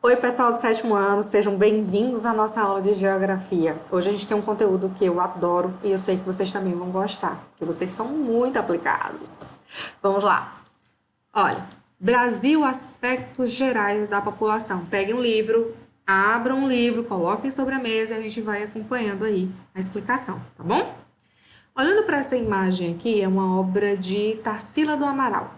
Oi, pessoal do sétimo ano, sejam bem-vindos à nossa aula de geografia. Hoje a gente tem um conteúdo que eu adoro e eu sei que vocês também vão gostar, porque vocês são muito aplicados. Vamos lá. Olha, Brasil, aspectos gerais da população. Peguem um livro, abram um livro, coloquem sobre a mesa e a gente vai acompanhando aí a explicação, tá bom? Olhando para essa imagem aqui, é uma obra de Tarsila do Amaral.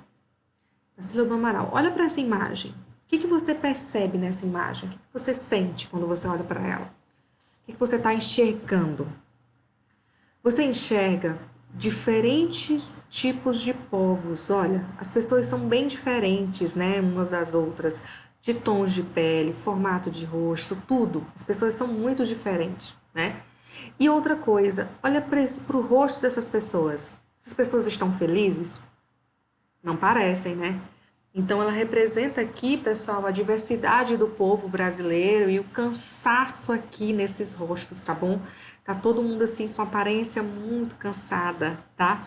Tarsila do Amaral, olha para essa imagem. O que você percebe nessa imagem? O que você sente quando você olha para ela? O que você está enxergando? Você enxerga diferentes tipos de povos. Olha, as pessoas são bem diferentes, né, umas das outras, de tons de pele, formato de rosto, tudo. As pessoas são muito diferentes, né? E outra coisa, olha para o rosto dessas pessoas. Essas pessoas estão felizes? Não parecem, né? Então, ela representa aqui, pessoal, a diversidade do povo brasileiro e o cansaço aqui nesses rostos, tá bom? Tá todo mundo assim com aparência muito cansada, tá?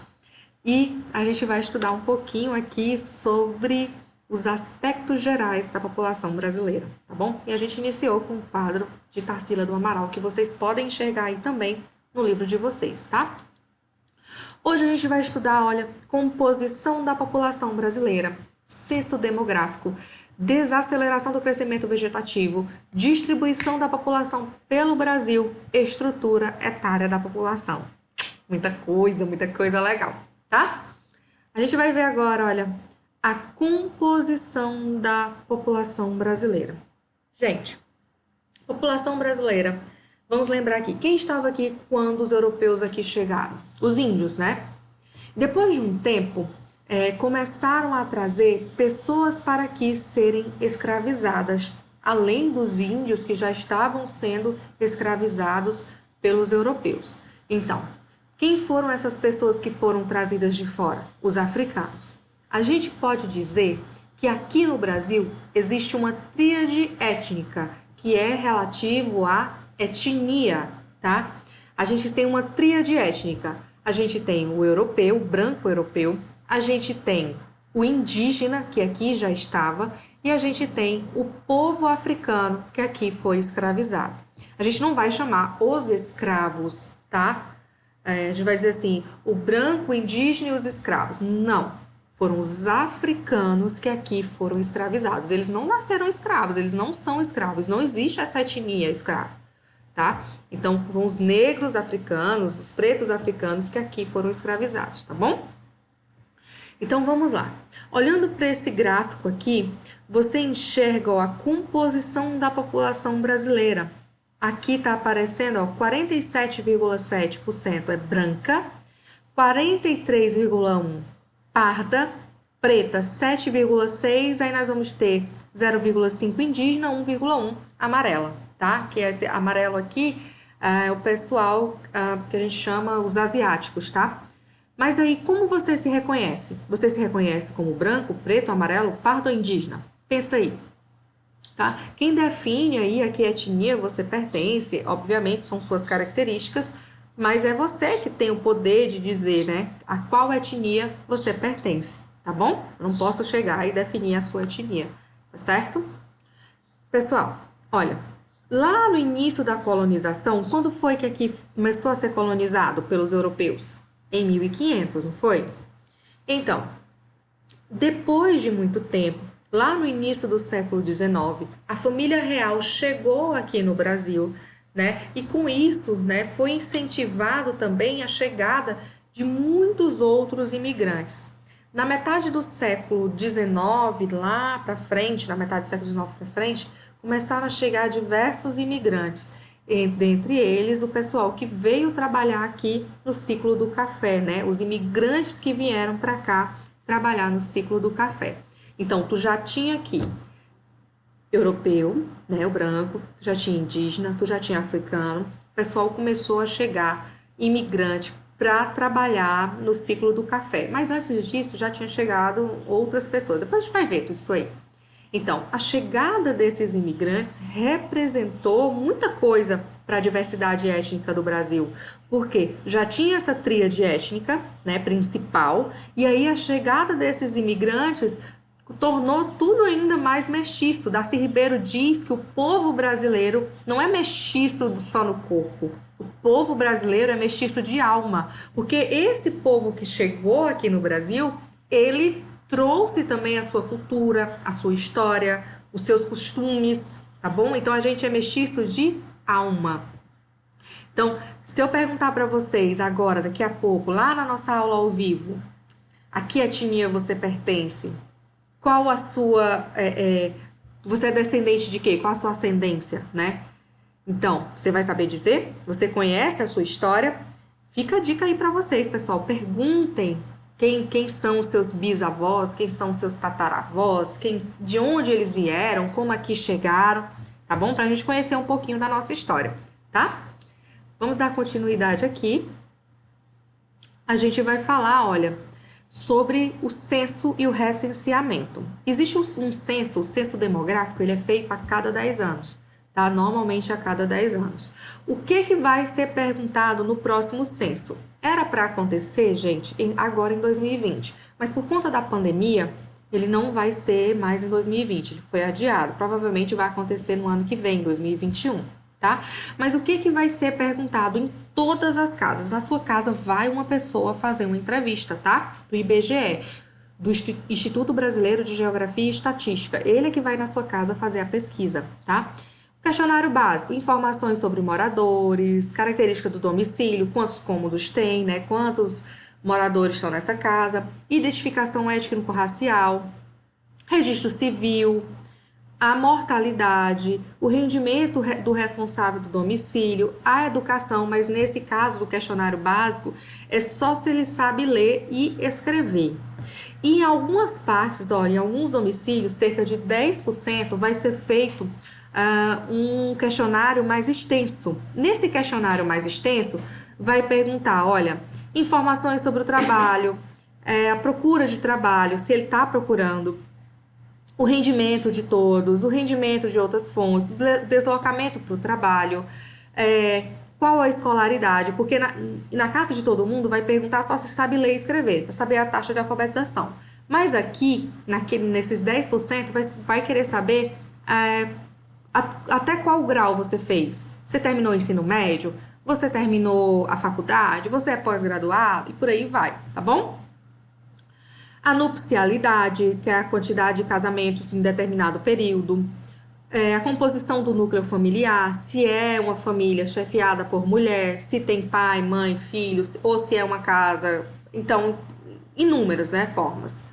E a gente vai estudar um pouquinho aqui sobre os aspectos gerais da população brasileira, tá bom? E a gente iniciou com o quadro de Tarsila do Amaral, que vocês podem enxergar aí também no livro de vocês, tá? Hoje a gente vai estudar, olha, composição da população brasileira, censo demográfico, desaceleração do crescimento vegetativo, distribuição da população pelo Brasil, estrutura etária da população. Muita coisa legal, tá? A gente vai ver agora, olha, a composição da população brasileira. Gente, população brasileira. Vamos lembrar aqui, quem estava aqui quando os europeus aqui chegaram? Os índios, né? Depois de um tempo, começaram a trazer pessoas para aqui serem escravizadas, além dos índios que já estavam sendo escravizados pelos europeus. Então, quem foram essas pessoas que foram trazidas de fora? Os africanos. A gente pode dizer que aqui no Brasil existe uma tríade étnica, que é relativo à etnia, tá? A gente tem uma tríade étnica. A gente tem o europeu, o branco europeu, a gente tem o indígena, que aqui já estava, e a gente tem o povo africano, que aqui foi escravizado. A gente não vai chamar os escravos, tá? A gente vai dizer assim, o branco, o indígena e os escravos. Não, foram os africanos que aqui foram escravizados. Eles não nasceram escravos, eles não são escravos, não existe essa etnia escrava, tá? Então, foram os negros africanos, os pretos africanos que aqui foram escravizados, tá bom? Então, vamos lá. Olhando para esse gráfico aqui, você enxerga ó, a composição da população brasileira. Aqui está aparecendo, ó, 47,7% é branca, 43,1% parda, preta 7,6%, aí nós vamos ter 0,5% indígena, 1,1% amarela, tá? Que esse amarelo aqui é o pessoal que a gente chama os asiáticos, tá? Mas aí, como você se reconhece? Você se reconhece como branco, preto, amarelo, pardo ou indígena? Pensa aí. Tá? Quem define aí a que etnia você pertence, obviamente são suas características, mas é você que tem o poder de dizer, né, a qual etnia você pertence, tá bom? Eu não posso chegar e definir a sua etnia, tá certo? Pessoal, olha, lá no início da colonização, quando foi que aqui começou a ser colonizado pelos europeus? Em 1500, não foi? Então, depois de muito tempo, lá no início do século XIX, a família real chegou aqui no Brasil, né? E com isso, né, foi incentivado também a chegada de muitos outros imigrantes. Na metade do século XIX, lá para frente, na metade do século XIX para frente, começaram a chegar diversos imigrantes. Dentre eles, o pessoal que veio trabalhar aqui no ciclo do café, né? Os imigrantes que vieram para cá trabalhar no ciclo do café. Então, tu já tinha aqui europeu, né, o branco, tu já tinha indígena, tu já tinha africano. O pessoal começou a chegar imigrante para trabalhar no ciclo do café. Mas antes disso, já tinha chegado outras pessoas. Depois a gente vai ver tudo isso aí. Então, a chegada desses imigrantes representou muita coisa para a diversidade étnica do Brasil, porque já tinha essa tríade étnica, né, principal, e aí a chegada desses imigrantes tornou tudo ainda mais mestiço. Darcy Ribeiro diz que o povo brasileiro não é mestiço só no corpo. O povo brasileiro é mestiço de alma, porque esse povo que chegou aqui no Brasil, ele trouxe também a sua cultura, a sua história, os seus costumes, tá bom? Então a gente é mestiço de alma. Então, se eu perguntar para vocês agora, daqui a pouco, lá na nossa aula ao vivo, a que etnia você pertence? Qual a sua... você é descendente de quê? Qual a sua ascendência, né? Então, você vai saber dizer? Você conhece a sua história? Fica a dica aí para vocês, pessoal. Perguntem quem são os seus bisavós, quem são os seus tataravós, de onde eles vieram, como aqui chegaram, tá bom? Para a gente conhecer um pouquinho da nossa história, tá? Vamos dar continuidade aqui. A gente vai falar, olha, sobre o censo e o recenseamento. Existe um censo, o censo demográfico, ele é feito a cada 10 anos, tá? Normalmente a cada 10 anos. O que vai ser perguntado no próximo censo? Era para acontecer, gente, agora em 2020, mas por conta da pandemia, ele não vai ser mais em 2020, ele foi adiado. Provavelmente vai acontecer no ano que vem, 2021. Tá? Mas o que vai ser perguntado em todas as casas? Na sua casa vai uma pessoa fazer uma entrevista, tá? Do IBGE, do Instituto Brasileiro de Geografia e Estatística. Ele é que vai na sua casa fazer a pesquisa, tá? Questionário básico, informações sobre moradores, característica do domicílio, quantos cômodos tem, né? Quantos moradores estão nessa casa, identificação étnico-racial, registro civil, a mortalidade, o rendimento do responsável do domicílio, a educação, mas nesse caso do questionário básico, é só se ele sabe ler e escrever. E em algumas partes, olha, em alguns domicílios, cerca de 10% vai ser feito um questionário mais extenso. Nesse questionário mais extenso, vai perguntar, olha, informações sobre o trabalho, a procura de trabalho, se ele está procurando, o rendimento de todos, o rendimento de outras fontes, o deslocamento para o trabalho, qual a escolaridade, porque na casa de todo mundo vai perguntar só se sabe ler e escrever, para saber a taxa de alfabetização. Mas aqui, nesses 10%, vai querer saber até qual grau você fez. Você terminou o ensino médio? Você terminou a faculdade? Você é pós-graduado? E por aí vai, tá bom? A nupcialidade, que é a quantidade de casamentos em determinado período, a composição do núcleo familiar, se é uma família chefiada por mulher, se tem pai, mãe, filhos, ou se é uma casa, então, inúmeras, né, formas.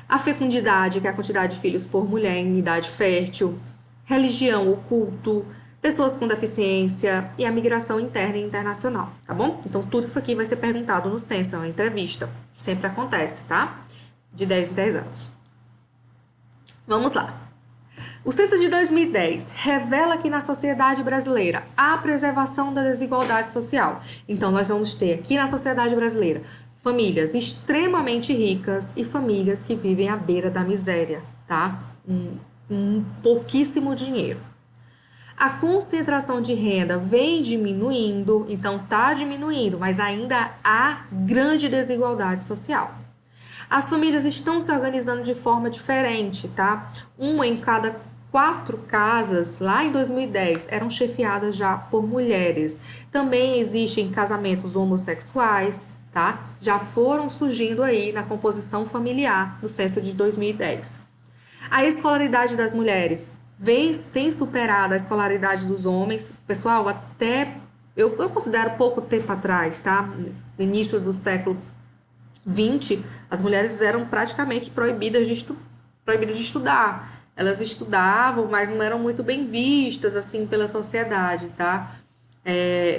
A fecundidade, que é a quantidade de filhos por mulher em idade fértil, religião, o culto, pessoas com deficiência e a migração interna e internacional, tá bom? Então, tudo isso aqui vai ser perguntado no censo, é uma entrevista, sempre acontece, tá? De 10 em 10 anos. Vamos lá. O censo de 2010 revela que na sociedade brasileira há preservação da desigualdade social. Então, nós vamos ter aqui na sociedade brasileira famílias extremamente ricas e famílias que vivem à beira da miséria, tá? Pouquíssimo dinheiro. A concentração de renda vem diminuindo, então tá diminuindo, mas ainda há grande desigualdade social. As famílias estão se organizando de forma diferente, tá? Uma em cada 4 casas, lá em 2010, eram chefiadas já por mulheres. Também existem casamentos homossexuais, tá? Já foram surgindo aí na composição familiar no censo de 2010. A escolaridade das mulheres tem superado a escolaridade dos homens. Pessoal, até eu considero pouco tempo atrás, tá? No início do século 20, as mulheres eram praticamente proibidas de estudar. Elas estudavam, mas não eram muito bem vistas, assim, pela sociedade, tá?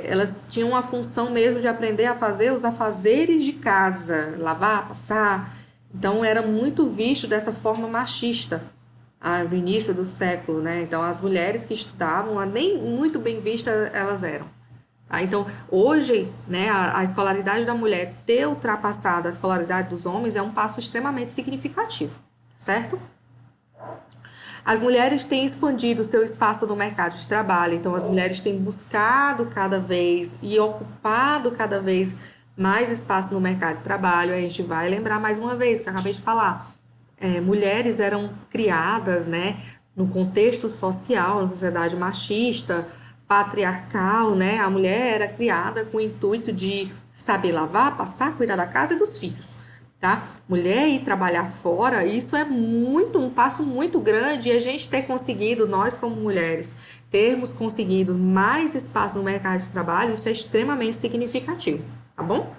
Elas tinham a função mesmo de aprender a fazer os afazeres de casa, lavar, passar. Então, era muito visto dessa forma machista, no início do século, né? Então, as mulheres que estudavam, nem muito bem vistas elas eram. Tá? Então, hoje, né, a escolaridade da mulher ter ultrapassado a escolaridade dos homens é um passo extremamente significativo, certo? As mulheres têm expandido o seu espaço no mercado de trabalho, então as mulheres têm buscado cada vez e ocupado cada vez mais espaço no mercado de trabalho. A gente vai lembrar mais uma vez, que eu acabei de falar, mulheres eram criadas, né, no contexto social, na sociedade machista, patriarcal, né? A mulher era criada com o intuito de saber lavar, passar, cuidar da casa e dos filhos, tá? Mulher ir trabalhar fora, isso é um passo muito grande, e a gente ter conseguido, nós como mulheres, termos conseguido mais espaço no mercado de trabalho, isso é extremamente significativo, tá bom?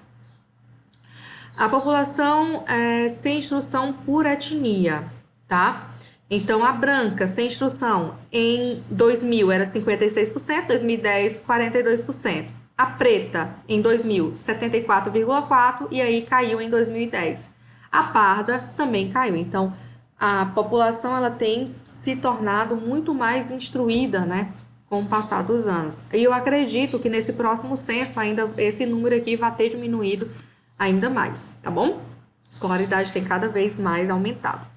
A população sem instrução por etnia, tá? Então, a branca sem instrução em 2000 era 56%, 2010, 42%. A preta em 2000, 74,4%, e aí caiu em 2010. A parda também caiu. Então, a população ela tem se tornado muito mais instruída, né, com o passar dos anos. E eu acredito que nesse próximo censo ainda esse número aqui vai ter diminuído ainda mais, tá bom? A escolaridade tem cada vez mais aumentado.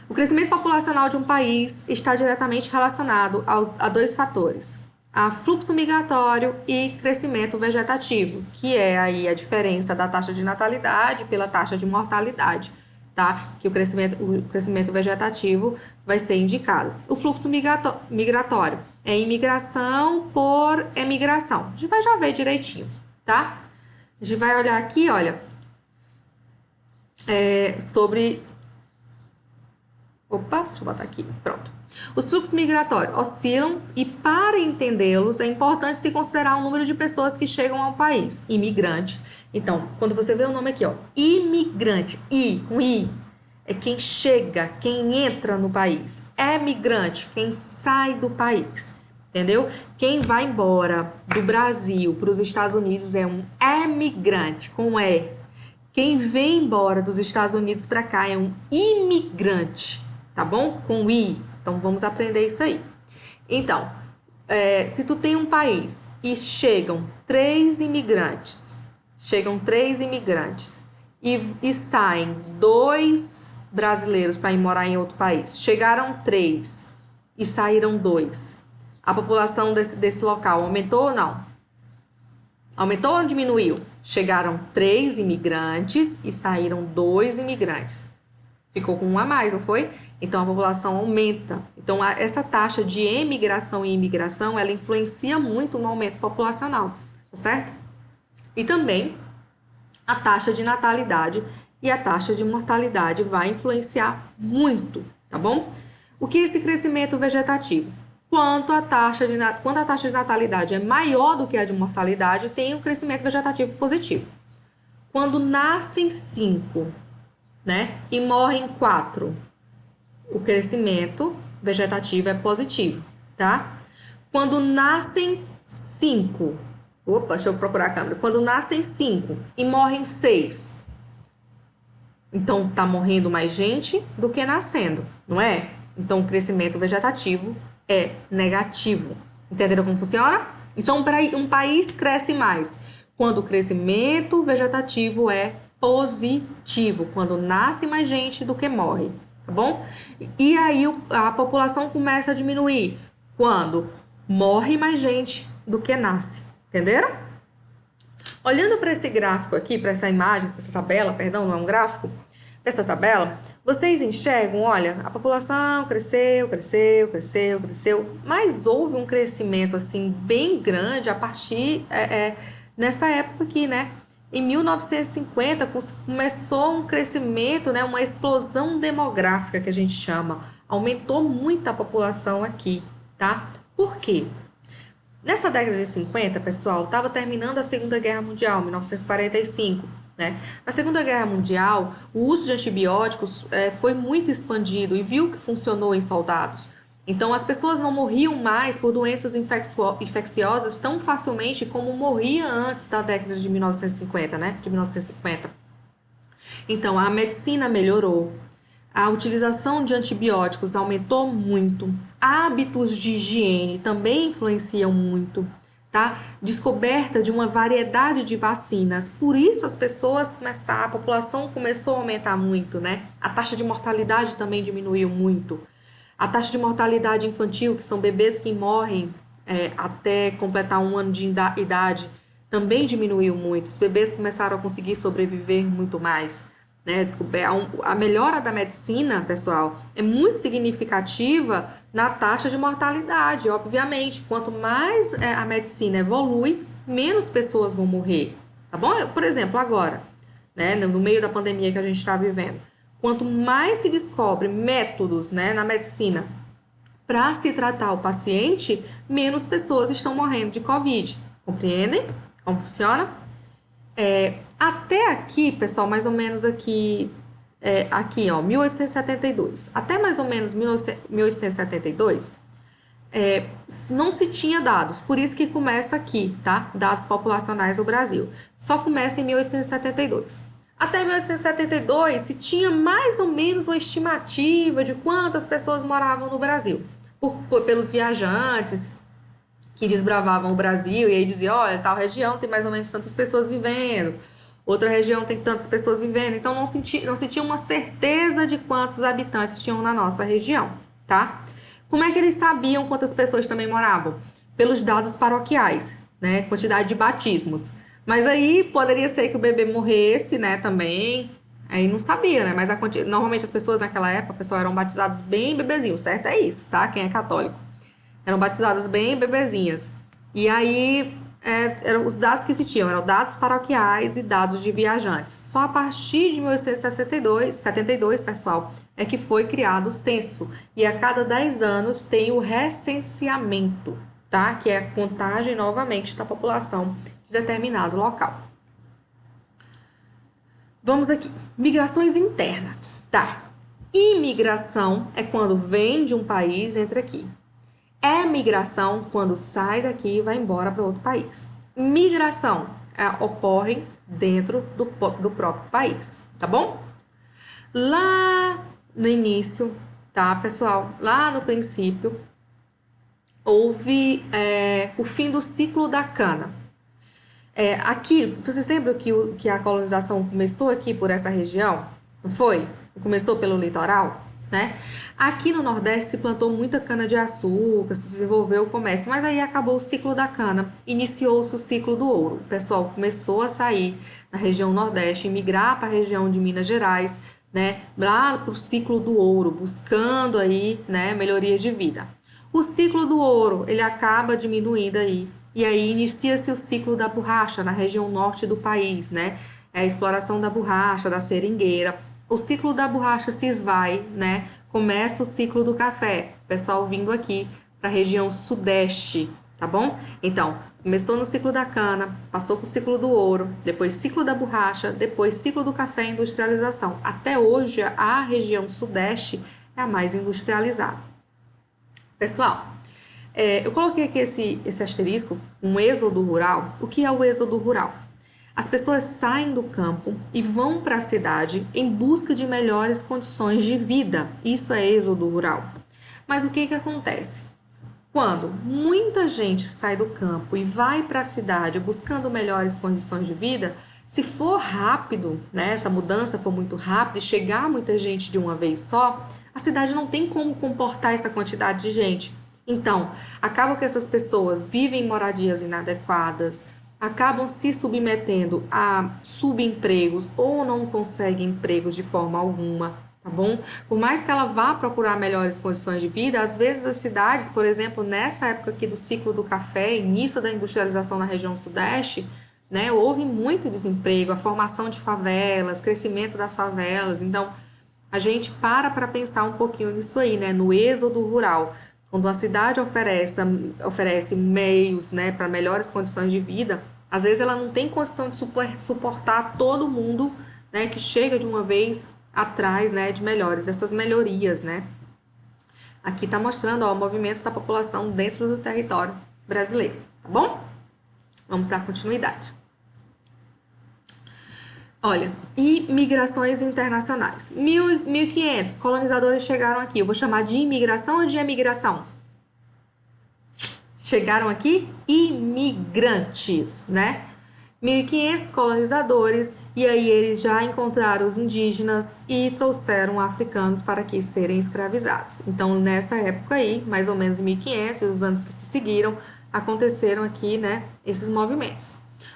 O crescimento populacional de um país está diretamente relacionado a dois fatores: a fluxo migratório e crescimento vegetativo, que é aí a diferença da taxa de natalidade pela taxa de mortalidade, tá? Que o crescimento vegetativo vai ser indicado. O fluxo migratório é imigração por emigração. A gente vai já ver direitinho, tá? A gente vai olhar aqui, olha, sobre... Opa, deixa eu botar aqui, pronto. Os fluxos migratórios oscilam e, para entendê-los, é importante se considerar o número de pessoas que chegam ao país. Imigrante. Então, quando você vê o nome aqui, ó, imigrante, com I, é quem chega, quem entra no país. Emigrante, quem sai do país. Entendeu? Quem vai embora do Brasil para os Estados Unidos é um emigrante, com E. Quem vem embora dos Estados Unidos para cá é um imigrante, tá bom? Com I. Então, vamos aprender isso aí. Então, se tu tem um país e chegam três imigrantes e saem 2 brasileiros para ir morar em outro país, chegaram 3 e saíram 2, a população desse local aumentou ou não? Aumentou ou diminuiu? Chegaram 3 imigrantes e saíram 2 imigrantes. Ficou com 1 a mais, não foi? Então, a população aumenta. Então, essa taxa de emigração e imigração, ela influencia muito no aumento populacional, tá certo? E também a taxa de natalidade e a taxa de mortalidade vai influenciar muito, tá bom? O que é esse crescimento vegetativo? Quanto a taxa de natalidade é maior do que a de mortalidade, tem o crescimento vegetativo positivo. Quando nascem 5, né, e morrem 4, o crescimento vegetativo é positivo, tá? Quando nascem 5, deixa eu procurar a câmera. Quando nascem 5 e morrem 6, então tá morrendo mais gente do que nascendo, não é? Então o crescimento vegetativo é negativo. Entenderam como funciona? Então, um país cresce mais quando o crescimento vegetativo é positivo, quando nasce mais gente do que morre, tá bom? E aí a população começa a diminuir quando morre mais gente do que nasce, entenderam? Olhando para esse gráfico aqui, para essa imagem, para essa tabela, perdão, não é um gráfico, essa tabela, vocês enxergam, olha, a população cresceu, mas houve um crescimento, assim, bem grande a partir, nessa época aqui, né? Em 1950, começou um crescimento, né? Uma explosão demográfica, que a gente chama. Aumentou muito a população aqui, tá? Por quê? Nessa década de 50, pessoal, estava terminando a Segunda Guerra Mundial, 1945. Né? Na Segunda Guerra Mundial, o uso de antibióticos foi muito expandido e viu que funcionou em soldados. Então, as pessoas não morriam mais por doenças infecciosas tão facilmente como morria antes da década de 1950, né? De 1950. Então, a medicina melhorou, a utilização de antibióticos aumentou muito, hábitos de higiene também influenciam muito. Tá? Descoberta de uma variedade de vacinas. Por isso a população começou a aumentar muito, né? A taxa de mortalidade também diminuiu muito. A taxa de mortalidade infantil, que são bebês que morrem até completar 1 ano de idade, também diminuiu muito. Os bebês começaram a conseguir sobreviver muito mais, né? A melhora da medicina, pessoal, é muito significativa na taxa de mortalidade, obviamente. Quanto mais a medicina evolui, menos pessoas vão morrer, tá bom? Por exemplo, agora, né, no meio da pandemia que a gente está vivendo, quanto mais se descobre métodos, né, na medicina para se tratar o paciente, menos pessoas estão morrendo de Covid. Compreendem como funciona? Até aqui, pessoal, mais ou menos aqui, aqui, ó, 1872. Até mais ou menos 1872, não se tinha dados, por isso que começa aqui, tá? Dados populacionais do Brasil. Só começa em 1872. Até 1872 se tinha mais ou menos uma estimativa de quantas pessoas moravam no Brasil. Pelos viajantes que desbravavam o Brasil e aí diziam, olha, tal região tem mais ou menos tantas pessoas vivendo, outra região tem tantas pessoas vivendo, então não se tinha uma certeza de quantos habitantes tinham na nossa região, tá? Como é que eles sabiam quantas pessoas também moravam? Pelos dados paroquiais, né? Quantidade de batismos. Mas aí poderia ser que o bebê morresse, né, também. Aí não sabia, né? Mas normalmente as pessoas naquela época, pessoal, eram batizados bem bebezinhos, certo? É isso, tá? Quem é católico. Eram batizadas bem bebezinhas. E aí, eram os dados que se tinham, eram dados paroquiais e dados de viajantes. Só a partir de 1872, pessoal, é que foi criado o censo. E a cada 10 anos tem o recenseamento, tá? Que é a contagem novamente da população de determinado local. Vamos aqui. Migrações internas, tá? Imigração é quando vem de um país e entra aqui. Migração quando sai daqui e vai embora para outro país. Migração ocorre dentro do próprio país, tá bom? Lá no início, tá, pessoal? Lá no princípio, houve o fim do ciclo da cana. Aqui, vocês lembram que a colonização começou aqui por essa região? Não foi? Começou pelo litoral, né? Aqui no Nordeste se plantou muita cana-de-açúcar, se desenvolveu o comércio, mas aí acabou o ciclo da cana, iniciou-se o ciclo do ouro. O pessoal começou a sair na região Nordeste, migrar para a região de Minas Gerais, né? Lá para o ciclo do ouro, buscando aí, né, melhoria de vida. O ciclo do ouro, ele acaba diminuindo aí, e aí inicia-se o ciclo da borracha na região norte do país, né? A exploração da borracha, da seringueira. O ciclo da borracha se esvai, né? Começa o ciclo do café. Pessoal vindo aqui para a região sudeste, tá bom? Então, começou no ciclo da cana, passou para o ciclo do ouro, depois ciclo da borracha, depois ciclo do café e industrialização. Até hoje, a região sudeste é a mais industrializada. Pessoal, eu coloquei aqui esse asterisco, um êxodo rural. O que é o êxodo rural? As pessoas saem do campo e vão para a cidade em busca de melhores condições de vida. Isso é êxodo rural. Mas o que acontece? Quando muita gente sai do campo e vai para a cidade buscando melhores condições de vida, se for rápido, né, essa mudança for muito rápida e chegar muita gente de uma vez só, a cidade não tem como comportar essa quantidade de gente. Então, acaba que essas pessoas vivem em moradias inadequadas, acabam se submetendo a subempregos ou não conseguem emprego de forma alguma, tá bom? Por mais que ela vá procurar melhores condições de vida, às vezes as cidades, por exemplo, nessa época aqui do ciclo do café, início da industrialização na região sudeste, né, houve muito desemprego, a formação de favelas, crescimento das favelas. Então, a gente para pensar um pouquinho nisso aí, né, no êxodo rural. Quando a cidade oferece meios, né, para melhores condições de vida, às vezes ela não tem condição de suportar todo mundo, né, que chega de uma vez atrás, né, de dessas melhorias, né. Aqui está mostrando, ó, o movimento da população dentro do território brasileiro, tá bom? Vamos dar continuidade. Olha, e migrações internacionais. 1500 colonizadores chegaram aqui. Eu vou chamar de imigração ou de emigração? Chegaram aqui imigrantes, né? 1500 colonizadores, e aí eles já encontraram os indígenas e trouxeram africanos para aqui serem escravizados. Então, nessa época aí, mais ou menos em 1500, os anos que se seguiram, aconteceram aqui, né, esses movimentos.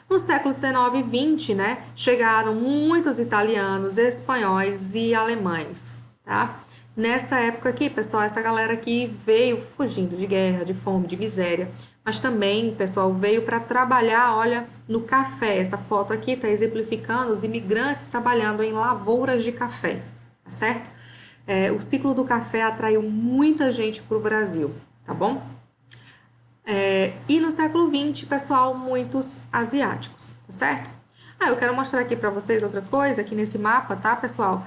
No século XIX e XX, né, chegaram muitos italianos, espanhóis e alemães, tá? Nessa época aqui, pessoal, essa galera aqui veio fugindo de guerra, de fome, de miséria, mas também, pessoal, veio para trabalhar, olha, no café. Essa foto aqui está exemplificando os imigrantes trabalhando em lavouras de café, tá certo? O ciclo do café atraiu muita gente para o Brasil, tá bom? E no século XX, pessoal, muitos asiáticos, tá certo? Eu quero mostrar aqui para vocês outra coisa aqui nesse mapa, tá, pessoal?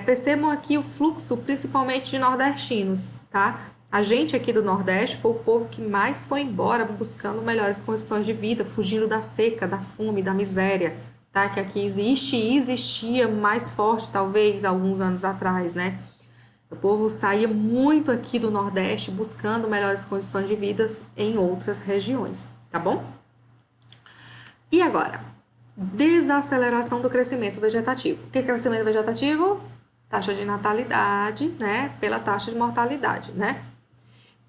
Percebam aqui o fluxo, principalmente de nordestinos, tá? A gente aqui do Nordeste foi o povo que mais foi embora buscando melhores condições de vida, fugindo da seca, da fome, da miséria, tá? Que aqui existe e existia mais forte, talvez, alguns anos atrás, né? O povo saía muito aqui do Nordeste buscando melhores condições de vida em outras regiões, tá bom? E agora, desaceleração do crescimento vegetativo. O que é crescimento vegetativo? Taxa de natalidade, né? Pela taxa de mortalidade, né?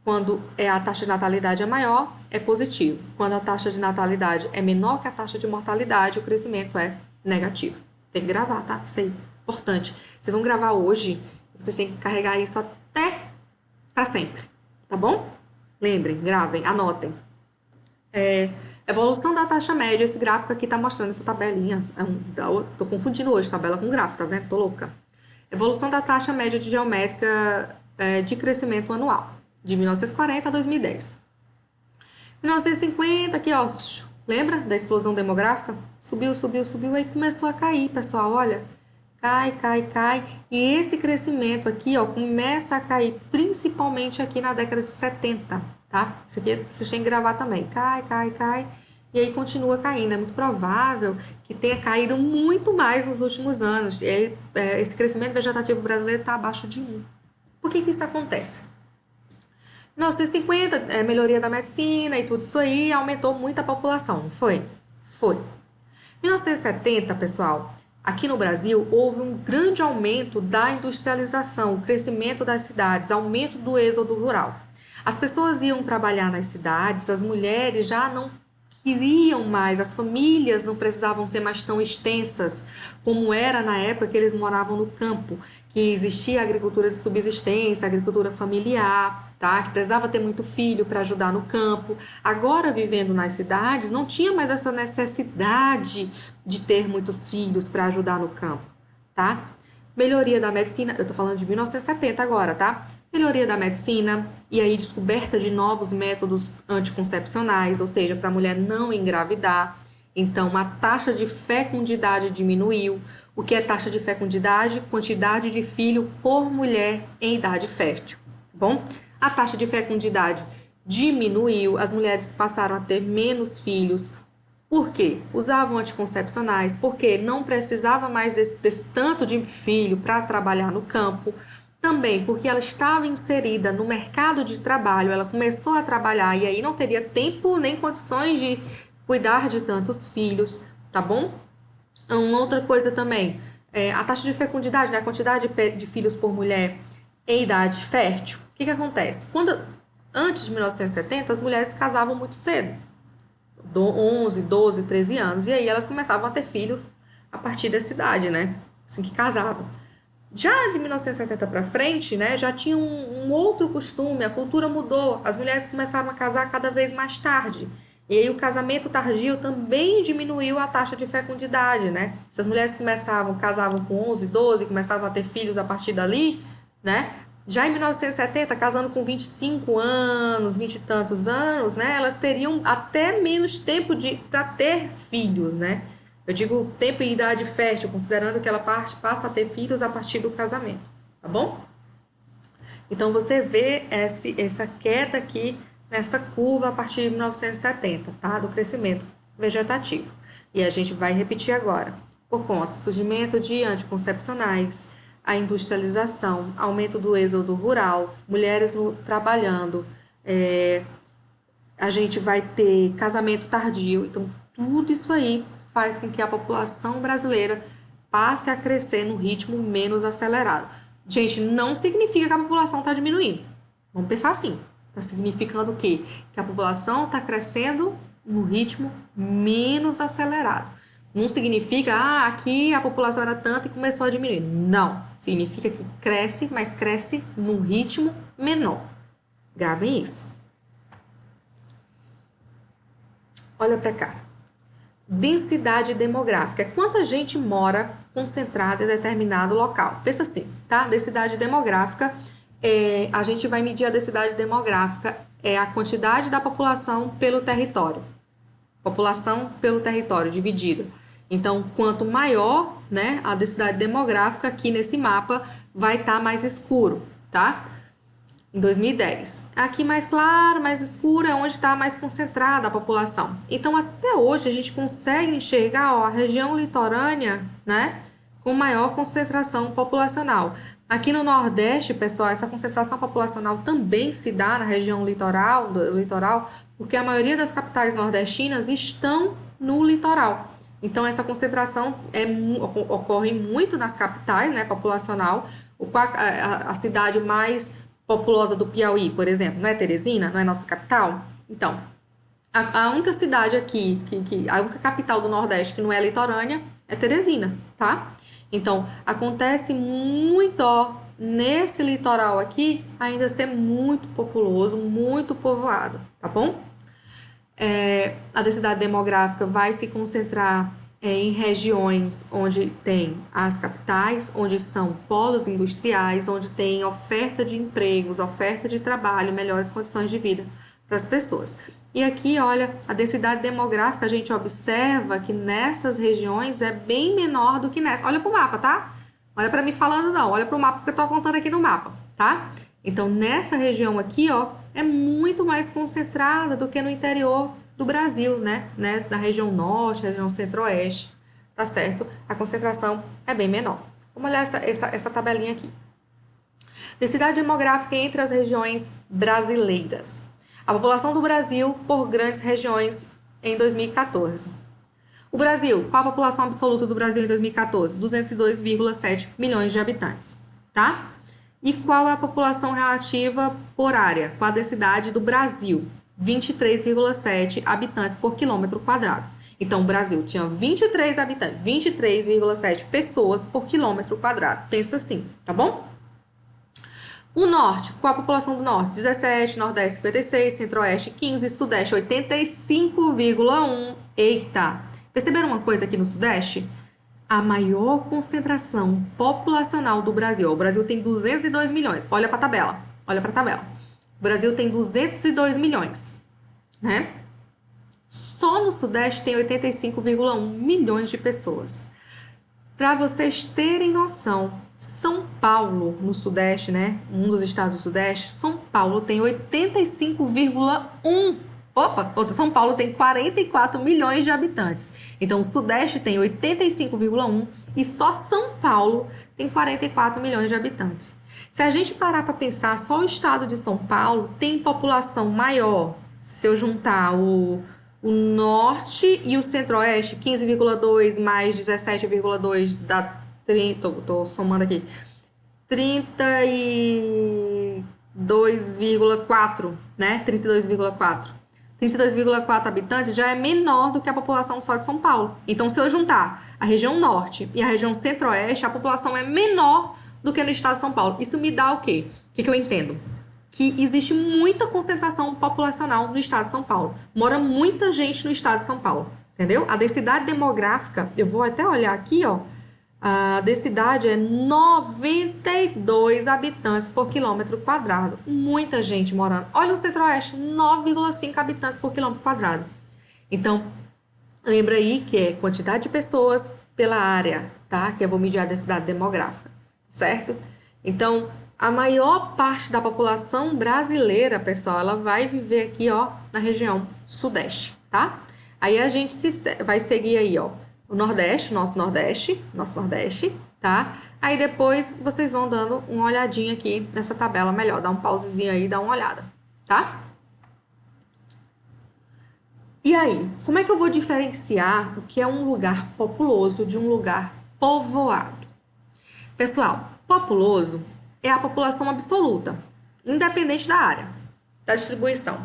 Quando a taxa de natalidade é maior, é positivo. Quando a taxa de natalidade é menor que a taxa de mortalidade, o crescimento é negativo. Tem que gravar, tá? Isso aí, importante. Vocês vão gravar hoje. Vocês têm que carregar isso até para sempre, tá bom? Lembrem, gravem, anotem. Evolução da taxa média. Esse gráfico aqui tá mostrando essa tabelinha. Tô confundindo hoje tabela com gráfico, tá vendo? Tô louca. Evolução da taxa média de geométrica de crescimento anual, de 1940 a 2010. 1950, aqui, ó, lembra da explosão demográfica? Subiu, subiu, subiu, aí começou a cair, pessoal, olha. Cai, cai, cai. E esse crescimento aqui, ó, começa a cair, principalmente aqui na década de 70, tá? Isso aqui vocês têm que gravar também. Cai, cai, cai. E aí continua caindo. É muito provável que tenha caído muito mais nos últimos anos. Esse crescimento vegetativo brasileiro está abaixo de 1. Por que isso acontece? 1950, melhoria da medicina e tudo isso aí, aumentou muito a população, não foi? Foi. 1970, pessoal, aqui no Brasil, houve um grande aumento da industrialização, o crescimento das cidades, aumento do êxodo rural. As pessoas iam trabalhar nas cidades, as mulheres já não queriam mais, as famílias não precisavam ser mais tão extensas como era na época que eles moravam no campo, que existia a agricultura de subsistência, a agricultura familiar, tá? Que precisava ter muito filho para ajudar no campo. Agora, vivendo nas cidades, não tinha mais essa necessidade de ter muitos filhos para ajudar no campo, tá? Melhoria da medicina, eu tô falando de 1970 agora, tá? Melhoria da medicina e aí descoberta de novos métodos anticoncepcionais, ou seja, para a mulher não engravidar. Então, a taxa de fecundidade diminuiu. O que é taxa de fecundidade? Quantidade de filho por mulher em idade fértil, bom? A taxa de fecundidade diminuiu, as mulheres passaram a ter menos filhos. Por quê? Usavam anticoncepcionais, porque não precisava mais desse tanto de filho para trabalhar no campo. Também porque ela estava inserida no mercado de trabalho, ela começou a trabalhar e aí não teria tempo nem condições de cuidar de tantos filhos, tá bom? Uma outra coisa também, a taxa de fecundidade, né, a quantidade de filhos por mulher em idade fértil. O que acontece? Antes de 1970, as mulheres casavam muito cedo, 11, 12, 13 anos, e aí elas começavam a ter filhos a partir dessa idade, né? Assim que casavam. Já de 1970 para frente, né, já tinha um outro costume, a cultura mudou, as mulheres começaram a casar cada vez mais tarde. E aí o casamento tardio também diminuiu a taxa de fecundidade, né? Se as mulheres casavam com 11, 12, começavam a ter filhos a partir dali, né? Já em 1970, casando com 25 anos, 20 e tantos anos, né, elas teriam até menos tempo para ter filhos, né? Eu digo tempo e idade fértil, considerando que ela passa a ter filhos a partir do casamento, tá bom? Então, você vê essa queda aqui nessa curva a partir de 1970, tá? Do crescimento vegetativo. E a gente vai repetir agora. Por conta do surgimento de anticoncepcionais, a industrialização, aumento do êxodo rural, mulheres trabalhando, a gente vai ter casamento tardio. Então, tudo isso aí faz com que a população brasileira passe a crescer num ritmo menos acelerado. Gente, não significa que a população está diminuindo. Vamos pensar assim. Está significando o quê? Que a população está crescendo no ritmo menos acelerado. Não significa, aqui a população era tanta e começou a diminuir. Não. Significa que cresce, mas cresce num ritmo menor. Gravem isso. Olha para cá. Densidade demográfica. Quanta gente mora concentrada em determinado local? Pensa assim, tá? Densidade demográfica, a gente vai medir a densidade demográfica, é a quantidade da população pelo território. População pelo território dividida. Então, quanto maior, né, a densidade demográfica, aqui nesse mapa vai estar mais escuro, tá? Em 2010. Aqui mais claro, mais escuro é onde está mais concentrada a população. Então, até hoje, a gente consegue enxergar a região litorânea, né, com maior concentração populacional. Aqui no Nordeste, pessoal, essa concentração populacional também se dá na região litoral, porque a maioria das capitais nordestinas estão no litoral. Então, essa concentração ocorre muito nas capitais, né, populacional. A cidade mais populosa do Piauí, por exemplo, não é Teresina? Não é nossa capital? Então, a única cidade aqui, a única capital do Nordeste que não é litorânea é Teresina, tá? Então, acontece muito, nesse litoral aqui, ainda ser muito populoso, muito povoado, tá bom? A densidade demográfica vai se concentrar em regiões onde tem as capitais, onde são polos industriais, onde tem oferta de empregos, oferta de trabalho, melhores condições de vida para as pessoas. E aqui, olha, a densidade demográfica, a gente observa que nessas regiões é bem menor do que nessa. Olha para o mapa, tá? Olha para mim falando não, olha para o mapa que eu estou apontando aqui no mapa, tá? Então, nessa região aqui, é muito mais concentrada do que no interior do Brasil, né? Na região norte, região centro-oeste, tá certo? A concentração é bem menor. Vamos olhar essa tabelinha aqui. Densidade demográfica entre as regiões brasileiras. A população do Brasil por grandes regiões em 2014. O Brasil, qual a população absoluta do Brasil em 2014? 202,7 milhões de habitantes, tá? E qual é a população relativa por área? Qual a densidade do Brasil? 23,7 habitantes por quilômetro quadrado. Então, o Brasil tinha 23 habitantes, 23,7 pessoas por quilômetro quadrado. Pensa assim, tá bom? O Norte, qual a população do Norte? 17, Nordeste 56, Centro-Oeste 15, Sudeste 85,1. Eita! Perceberam uma coisa aqui no Sudeste? A maior concentração populacional do Brasil. O Brasil tem 202 milhões. Olha para a tabela. Olha para a tabela. O Brasil tem 202 milhões, né? Só no Sudeste tem 85,1 milhões de pessoas. Para vocês terem noção, São Paulo, no Sudeste, né? Um dos estados do Sudeste, São Paulo tem 85,1. São Paulo tem 44 milhões de habitantes. Então, o Sudeste tem 85,1 e só São Paulo tem 44 milhões de habitantes. Se a gente parar para pensar, só o estado de São Paulo tem população maior. Se eu juntar o Norte e o Centro-Oeste, 15,2 mais 17,2 dá 30, tô somando aqui, 32,4, né? 32,4 habitantes já é menor do que a população só de São Paulo. Então, se eu juntar a região Norte e a região Centro-Oeste, a população é menor do que no estado de São Paulo. Isso me dá o quê? O que eu entendo? Que existe muita concentração populacional no estado de São Paulo. Mora muita gente no estado de São Paulo, entendeu? A densidade demográfica, eu vou até olhar aqui, a densidade é 92 habitantes por quilômetro quadrado. Muita gente morando. Olha o Centro-Oeste, 9,5 habitantes por quilômetro quadrado. Então, lembra aí que é quantidade de pessoas pela área, tá? Que eu vou medir a densidade demográfica, certo? Então, a maior parte da população brasileira, pessoal, ela vai viver aqui, na região Sudeste, tá? Aí a gente vai seguir aí, o Nordeste, nosso Nordeste, tá? Aí depois vocês vão dando uma olhadinha aqui nessa tabela melhor, dá um pausezinho aí, dá uma olhada, tá? E aí, como é que eu vou diferenciar o que é um lugar populoso de um lugar povoado? Pessoal, populoso é a população absoluta, independente da área, da distribuição.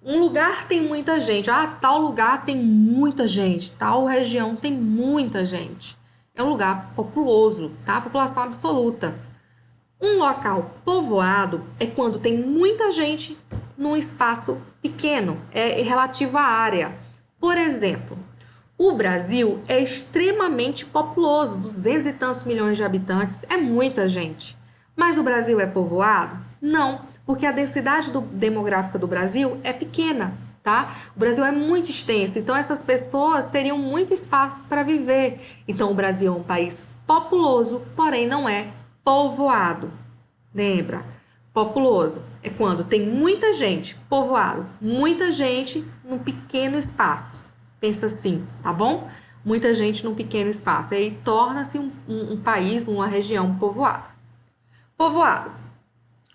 Um lugar tem muita gente. Ah, tal lugar tem muita gente. Tal região tem muita gente. É um lugar populoso, tá? População absoluta. Um local povoado é quando tem muita gente num espaço pequeno, é relativo à área. Por exemplo, o Brasil é extremamente populoso, 200 e tantos milhões de habitantes, é muita gente. Mas o Brasil é povoado? Não, porque a densidade demográfica do Brasil é pequena, tá? O Brasil é muito extenso, então essas pessoas teriam muito espaço para viver. Então o Brasil é um país populoso, porém não é povoado. Lembra? Populoso é quando tem muita gente, povoado, muita gente num pequeno espaço. Pensa assim, tá bom? Muita gente num pequeno espaço. Aí torna-se um país, uma região povoada. Povoado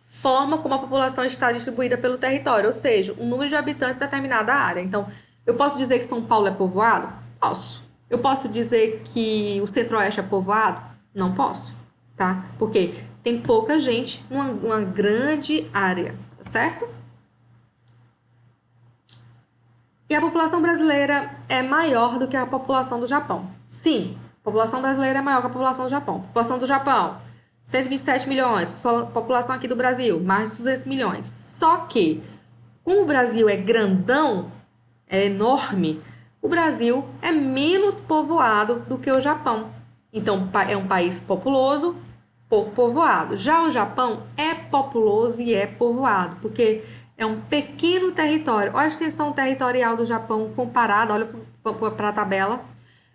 forma como a população está distribuída pelo território, ou seja, um número de habitantes de determinada área. Então, eu posso dizer que São Paulo é povoado? Posso. Eu posso dizer que o Centro-Oeste é povoado? Não posso, tá? Porque tem pouca gente numa grande área, tá certo? E a população brasileira é maior do que a população do Japão. Sim, a população brasileira é maior que a população do Japão. A população do Japão, 127 milhões. População aqui do Brasil, mais de 200 milhões. Só que, como o Brasil é grandão, é enorme, o Brasil é menos povoado do que o Japão. Então, é um país populoso, pouco povoado. Já o Japão é populoso e é povoado, porque é um pequeno território. Olha a extensão territorial do Japão comparada, olha para a tabela,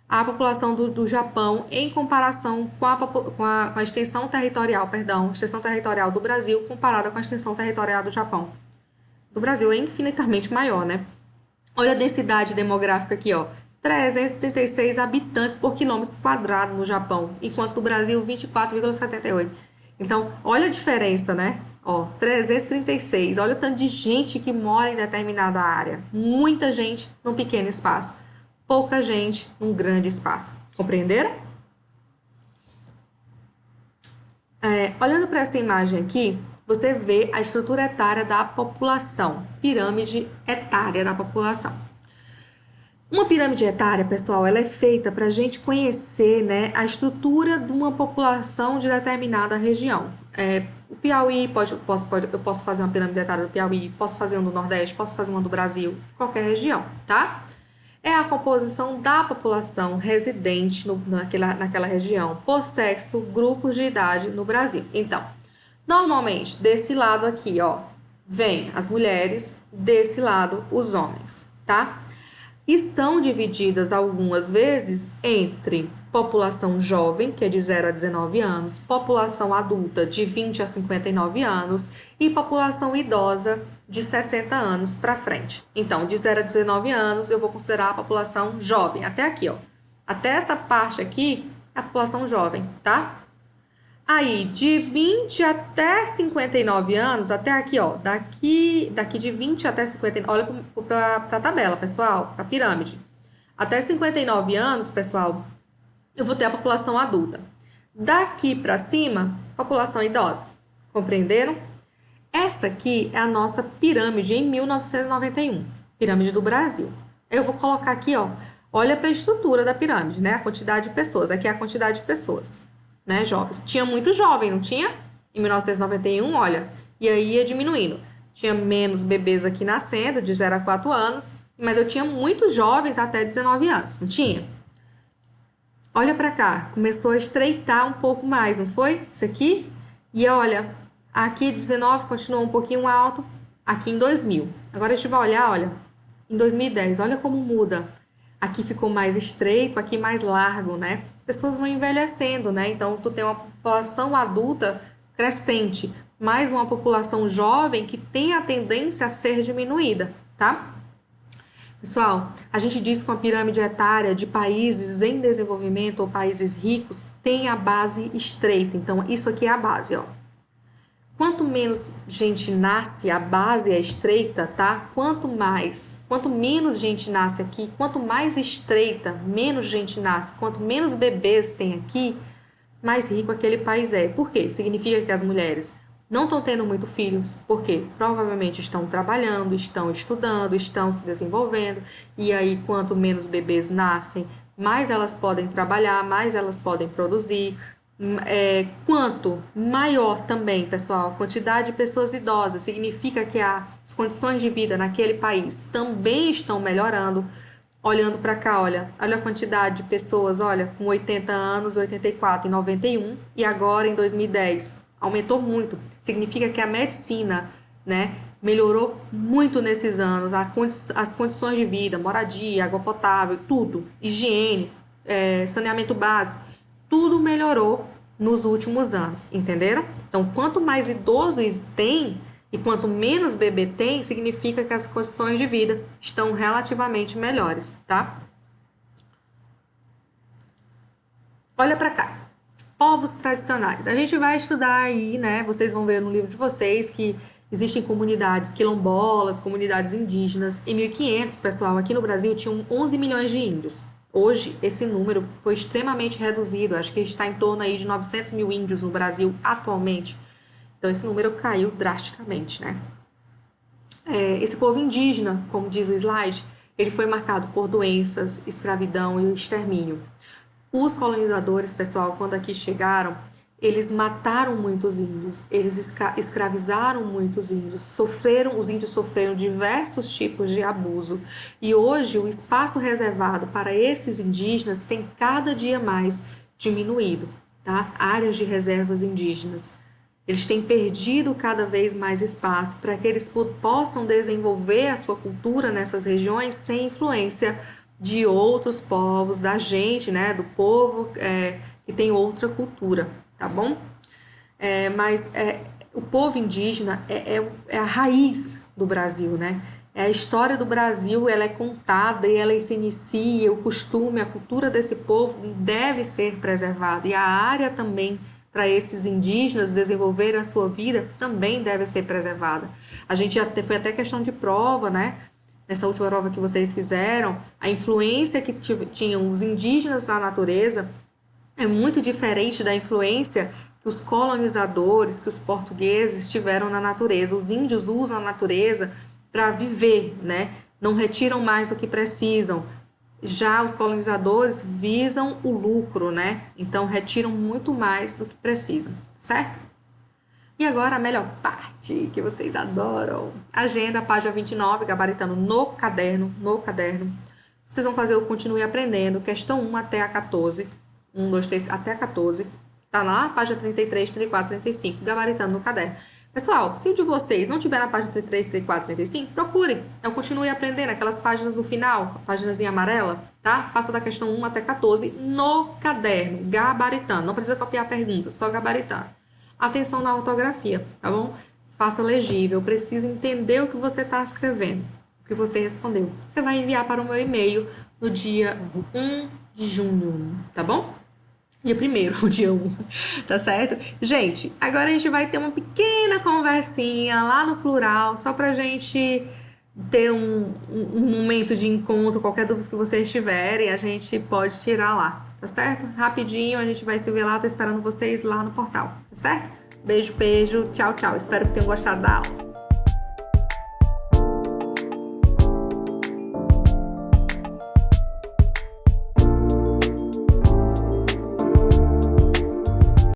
a população do Japão em comparação com a extensão territorial, extensão territorial do Brasil comparada com a extensão territorial do Japão. Do Brasil é infinitamente maior, né? Olha a densidade demográfica aqui, ó. 336 habitantes por quilômetro quadrado no Japão, enquanto no Brasil 24,78. Então, olha a diferença, né? Ó, 336. Olha o tanto de gente que mora em determinada área. Muita gente num pequeno espaço. Pouca gente num grande espaço. Compreenderam? Olhando para essa imagem aqui, você vê a estrutura etária da população. Pirâmide etária da população. Uma pirâmide etária, pessoal, ela é feita para a gente conhecer, né, a estrutura de uma população de determinada região. O Piauí, eu posso fazer uma pirâmide etária do Piauí, posso fazer uma do Nordeste, posso fazer uma do Brasil, qualquer região, tá? É a composição da população residente naquela região, por sexo, grupos de idade no Brasil. Então, normalmente, desse lado aqui, ó, vem as mulheres, desse lado, os homens, tá? E são divididas algumas vezes entre população jovem, que é de 0 a 19 anos, população adulta de 20 a 59 anos e população idosa de 60 anos para frente. Então, de 0 a 19 anos, eu vou considerar a população jovem, até aqui, ó. Até essa parte aqui é a população jovem, tá? Aí, de 20 até 59 anos, até aqui, ó, daqui de 20 até 59, olha para a tabela, pessoal, para a pirâmide. Até 59 anos, pessoal, eu vou ter a população adulta. Daqui para cima, população idosa. Compreenderam? Essa aqui é a nossa pirâmide em 1991, pirâmide do Brasil. Eu vou colocar aqui, ó, olha para a estrutura da pirâmide, né? A quantidade de pessoas, aqui é a quantidade de pessoas. Né, jovens. Tinha muito jovem, não tinha? Em 1991, olha, e aí ia diminuindo. Tinha menos bebês aqui nascendo, de 0 a 4 anos, mas eu tinha muitos jovens até 19 anos, não tinha? Olha para cá, começou a estreitar um pouco mais, não foi? Isso aqui? E olha, aqui 19 continuou um pouquinho alto, aqui em 2000. Agora a gente vai olhar, olha, em 2010, olha como muda. Aqui ficou mais estreito, aqui mais largo, né? Pessoas vão envelhecendo, né? Então, tu tem uma população adulta crescente, mais uma população jovem que tem a tendência a ser diminuída, tá? Pessoal, a gente diz que uma pirâmide etária de países em desenvolvimento ou países ricos tem a base estreita. Então, isso aqui é a base, ó. Quanto menos gente nasce, a base é estreita, tá? Quanto menos gente nasce aqui, quanto mais estreita, menos gente nasce, quanto menos bebês tem aqui, mais rico aquele país é. Por quê? Significa que as mulheres não estão tendo muito filhos, porque provavelmente estão trabalhando, estão estudando, estão se desenvolvendo, e aí quanto menos bebês nascem, mais elas podem trabalhar, mais elas podem produzir. Quanto maior também, pessoal, a quantidade de pessoas idosas, significa que as condições de vida naquele país também estão melhorando. Olhando para cá, olha a quantidade de pessoas, olha, com 80 anos, 84 e 91, e agora em 2010 aumentou muito. Significa que a medicina, né, melhorou muito nesses anos, as condições de vida, moradia, água potável, tudo, higiene, saneamento básico, tudo melhorou nos últimos anos, entenderam? Então, quanto mais idosos tem e quanto menos bebê tem, significa que as condições de vida estão relativamente melhores, tá? Olha para cá. Povos tradicionais. A gente vai estudar aí, né? Vocês vão ver no livro de vocês que existem comunidades quilombolas, comunidades indígenas. Em 1500, pessoal, aqui no Brasil tinham 11 milhões de índios. Hoje, esse número foi extremamente reduzido. Acho que está em torno aí de 900 mil índios no Brasil atualmente. Então, esse número caiu drasticamente, né? Esse povo indígena, como diz o slide, ele foi marcado por doenças, escravidão e extermínio. Os colonizadores, pessoal, quando aqui chegaram, eles mataram muitos índios, eles escravizaram muitos índios, os índios sofreram diversos tipos de abuso. E hoje o espaço reservado para esses indígenas tem cada dia mais diminuído, tá? Áreas de reservas indígenas. Eles têm perdido cada vez mais espaço para que eles possam desenvolver a sua cultura nessas regiões sem influência de outros povos, da gente, né, do povo que tem outra cultura, tá bom? Mas o povo indígena é a raiz do Brasil, né? A história do Brasil, ela é contada e ela se inicia, o costume, a cultura desse povo deve ser preservada e a área também para esses indígenas desenvolverem a sua vida também deve ser preservada. A gente foi até questão de prova, né? Nessa última prova que vocês fizeram, a influência que tinham os indígenas na natureza é muito diferente da influência que os colonizadores, que os portugueses tiveram na natureza. Os índios usam a natureza para viver, né? Não retiram mais do que precisam. Já os colonizadores visam o lucro, né? Então retiram muito mais do que precisam, certo? E agora a melhor parte que vocês adoram. Agenda, página 29, gabaritando no caderno. Vocês vão fazer o Continue Aprendendo, questão 1 até a 14. 1, 2, 3, até a 14. Tá lá, página 33, 34, 35, gabaritando no caderno. Pessoal, se o de vocês não tiver na página 33, 34, 35, procurem. Eu Continue Aprendendo, aquelas páginas no final, a páginazinha amarela, tá? Faça da questão 1 até 14 no caderno, gabaritando. Não precisa copiar a pergunta, só gabaritando. Atenção na ortografia, tá bom? Faça legível, precisa entender o que você está escrevendo, o que você respondeu. Você vai enviar para o meu e-mail no dia 1 de junho, tá bom? Dia 1º, o dia 1, tá certo? Gente, agora a gente vai ter uma pequena conversinha lá no plural, só pra gente ter um momento de encontro, qualquer dúvida que vocês tiverem, a gente pode tirar lá, tá certo? Rapidinho, a gente vai se ver lá, tô esperando vocês lá no portal, tá certo? Beijo, tchau, tchau. Espero que tenham gostado da aula.